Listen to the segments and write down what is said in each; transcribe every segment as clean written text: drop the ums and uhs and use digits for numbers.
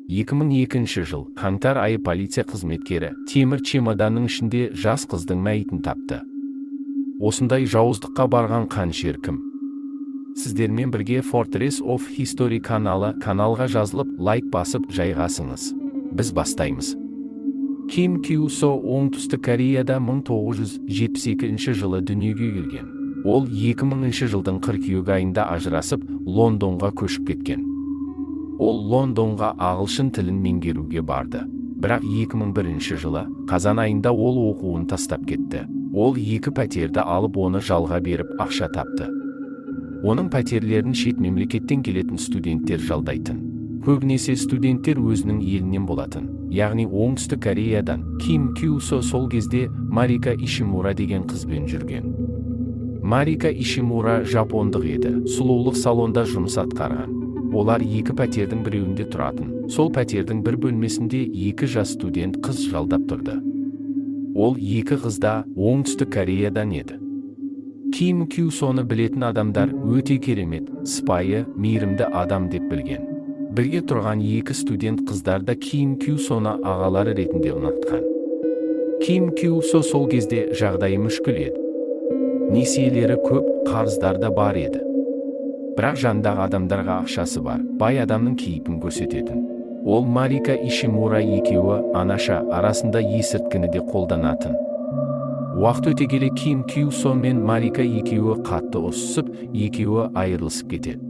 2002 жыл қаңтар айы полиция қызметкері темір чемоданның ішінде жас қыздың мәйітін тапты. Осындай жауыздыққа барған қаншер кім? Сіздермен бірге Fortress of History каналға жазылып, лайк басып жайғасыңыз. Біз бастаймыз. Ким Кью Со оңтүстік Кореяда 1972 жылы дүниеге келген. Ол 2000 жылдың қыркүйек айында ажырасып, Лондонға көшіп кеткен. Ол Лондонға ағылшын тілін меңгеруге барды. Бірақ 2001 жылы қазан айында ол оқуын тастап кетті. Ол 2 пәтерді алып оны жалға беріп ақша тапты. Оның пәтерлерін шет мемлекеттен келетін студенттер жалдайтын. Көбінесе студенттер өзінің елінен болатын. Яғни оңтүстік Кореядан. Ким Кью Со сол кезде Марика Ишимура деген қызбен жүрген. Марика Ишимура жапондық еді. Сұлулық салонда жұмыс атқарған. Олар 2 пәтердің біреуінде тұратын. Сол пәтердің бір бөлмесінде 2 жас студент қыз жалдап тұрды. Ол 2 қыз да оңтүстік Кореядан еді. Ким Кью Соны білетін адамдар өте керемет, сыпайы, мейірімді адам деп білген. Бірге тұрған 2 студент қыздар да Ким Кью Соны ағалары ретінде ұнатқан. Ким Кью Со сол кезде жағдайы мүшкіл еді. Несиелері көп, қарыздар да бар еді. Бірақ жандағы адамдарға ақшасы бар, бай адамның кейпін көрсететін. Ол Марика Ишимура екеуі анаша арасында есірткіні де қолданатын. Уақыт өте келе Ким Кью Со мен Марика екеуі қатты ұрсысып, екеуі айырылысып кетеді.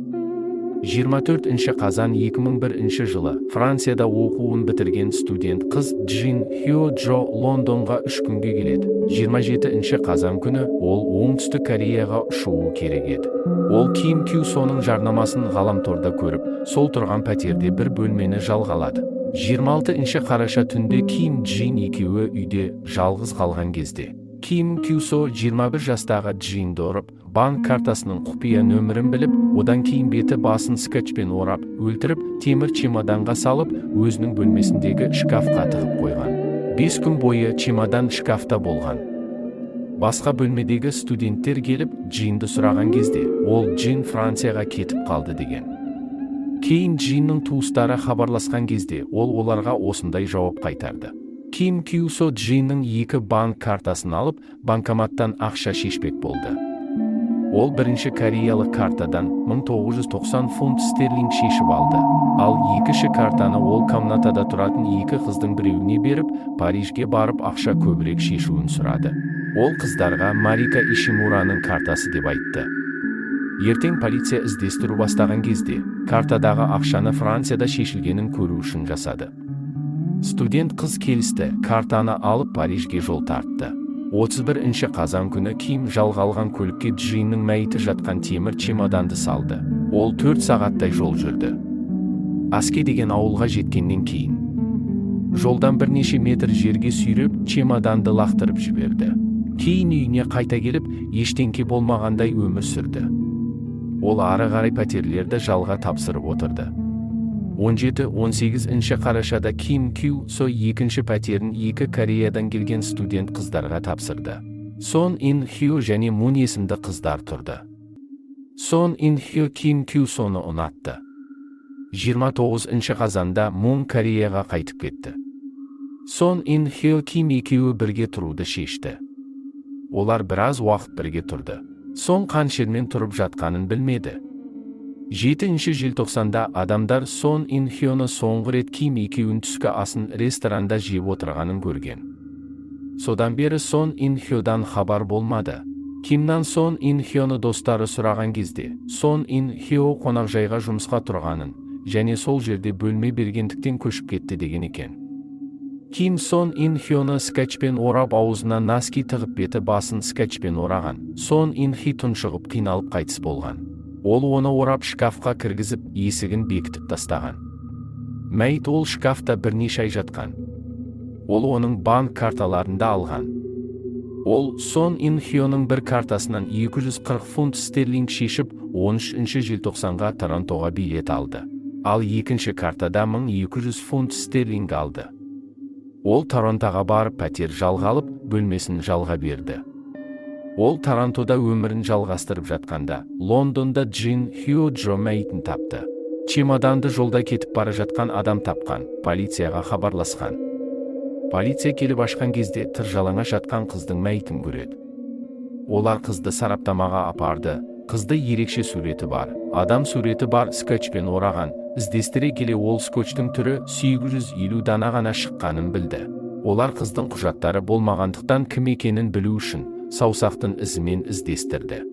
24 қазан 2001 жылы Францияда оқуын бітірген студент қыз Джин Хё Джо Лондонға 3 күнге келеді. 27 қазан күні ол оңтүстік Кореяға ұшуы керек еді. Ол Ким Кью Соның жарнамасын ғаламторда көріп, сол тұрған пәтерде бір бөлмені жалғалады. 26 қараша түнде Ким Джин екеуі үйде жалғыз қалған кезде Ким Кью Со 21 жастағы Джинді ұрып, банк картасының құпия нөмірін біліп, одан кейін беті басын скотчпен орап, өлтіріп, темір чемоданға салып, өзінің бөлмесіндегі шкафқа тығып қойған. 5 күн бойы чемодан шкафта болған. Басқа бөлмедегі студенттер келіп, Джинді сұраған кезде, ол Джин Францияға кетіп қалды деген. Кейін Джиннің туыстары хабарласқан кезде, ол оларға осындай жауап қайтарды. Ким Кью Со Джиннің 2 банк картасын алып, банкоматтан ақша шешпек болды. Ол бірінші кореялық картадан 1990 фунт стерлинг шешіп алды. Ал екінші картаны ол комнатада тұратын 2 қыздың біреуіне беріп, Парижге барып ақша көбірек шешуін сұрады. Ол қыздарға Марика Ишимураның картасы деп айтты. Ертең полиция іздестіру бастаған кезде, картадағы ақшаны Францияда шешілгенін көру үшін жасады. Студент қыз келісті, картаны алып Парижге жол тартты. 31 қазан күні Ким жалға алған көлікке Джиннің мәйіті жатқан темір чемоданды салды. Ол 4 сағаттай жол жүрді. Аске деген ауылға жеткеннен кейін жолдан бірнеше метр жерге сүйреп, чемоданды лақтырып жіберді. Кейін үйіне қайта келіп, ештеңке болмағандай өмір сүрді. Ол ары қарай пәтерлерді жалға тапсырып отырды. 17-18 қарашада Ким Кью Со 2 пәтерін 2 Кореядан келген студент қыздарға тапсырды. Сон Ин Хё және Мун есімді қыздар тұрды. Сон Ин Хё Ким Кью Соны ұнатты. 29 қазанда Мун Кореяға қайтып кетті. Сон Ин Хё Ким екеуі бірге тұруды шешті. Олар біраз уақыт бірге тұрды. Сон қаншермен тұрып жатқанын білмеді. 7 желтоқсанда адамдар Сон Ин Хёны соңғы рет Ким екеуін түскі асын ресторанда жеп отырғанын көрген. Содан бері Сон Ин Хёдан хабар болмады. Кимнан Сон Ин Хёны достары сұраған кезде, Сон Ин Хё қонақжайға жұмысқа тұрғанын, және сол жерде бөлме бергендіктен көшіп кетті деген екен. Ким Сон Ин Хёны скотчпен орап, аузына носки тығып, беті басын скотчпен ораған. Сон Ин Хё тұншығып қиналып қайтыс болған. Ол оны орап шкафқа кіргізіп, есігін бекітіп тастаған. Мәйіт ол шкафта бірнеше ай жатқан. Ол оның банк карталарында алған. Ол Сон Ин Хёның бір картасынан 240 фунт стерлинг шешіп, 13 желтоқсанға Торонтоға билет алды. Ал екінші картада 1200 фунт стерлинг алды. Ол Торонтоға барып пәтер жалға алып, бөлмесін жалға берді. Ол Торонтода өмірін жалғастырып жатқанда, Лондонда Джин Хё Джо мәйітін тапты. чемоданды жолда кетіп бара жатқан адам тапқан, полицияға хабарласқан. Полиция келіп ашқан кезде тыржалаңаш жатқан қыздың мәйітін көреді. Олар қызды сараптамаға апарды. Қызды ерекше суреті бар, адам суреті бар скотчпен ораған. Іздестіре келе ол скотчтың түрі 850 дана ғана шыққанын білді. Олар қыздың құжаттары болмағандықтан кім екенін білу үшін саусақтың ізімен іздестірді.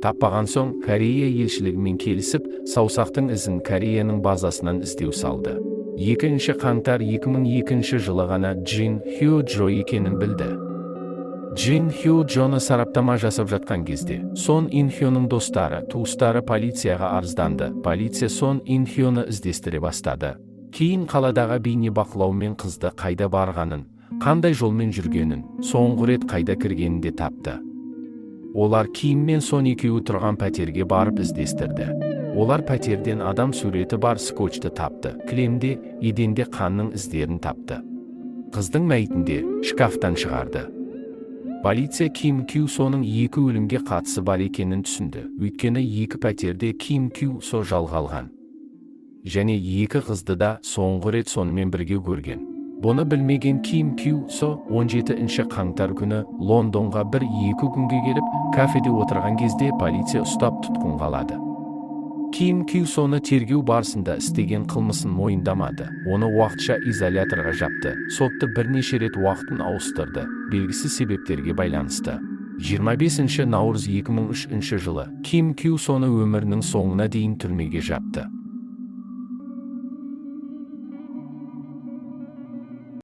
Таппаған соң Корея елшілігімен келісіп, саусақтың ізін Кореяның базасынан іздеу салды. 2 қаңтар 2002 жылы ғана Джин Хё Джо екенін білді. Джин Хё Джоны сараптама жасап жатқан кезде, Сон Ин Хёның достары, туыстары полицияға арызданды. Полиция Сон Ин Хёны іздестіре бастады. Кейін қаладағы бейнебақылаумен қызды қайда барғанын, қандай жолмен жүргенін, соңғы рет қайда кіргенін де тапты. Олар киіммен Сон екеуі тұрған пәтерге барып іздестірді. Олар пәтерден адам суреті бар скотчты тапты. Кілемде, еденде қанның іздерін тапты. Қыздың мәйітінде шкафтан шығарды. Полиция Ким Кю Соның 2 өлімге қатысы бар екенін түсінді. Өйткені 2 пәтерде Ким Кю Со жалғалған. Және 2 қызды да соңғы рет сонымен бірге көрген. Бұны білмеген Ким Кю Со 17 қаңтар күні Лондонға 1-2 күнге келіп, кафеде отырған кезде полиция ұстап тұтқынға алады. Ким Кю Соны тергеу барысында істеген қылмысын мойындамады. Оны уақытша изоляторға жапты. Сотты бірнеше рет уақытын ауыстырды, белгісіз себептерге байланысты. 25 наурыз 2003 жылы Ким Кю Соны өмірінің соңына дейін түрмеге жапты.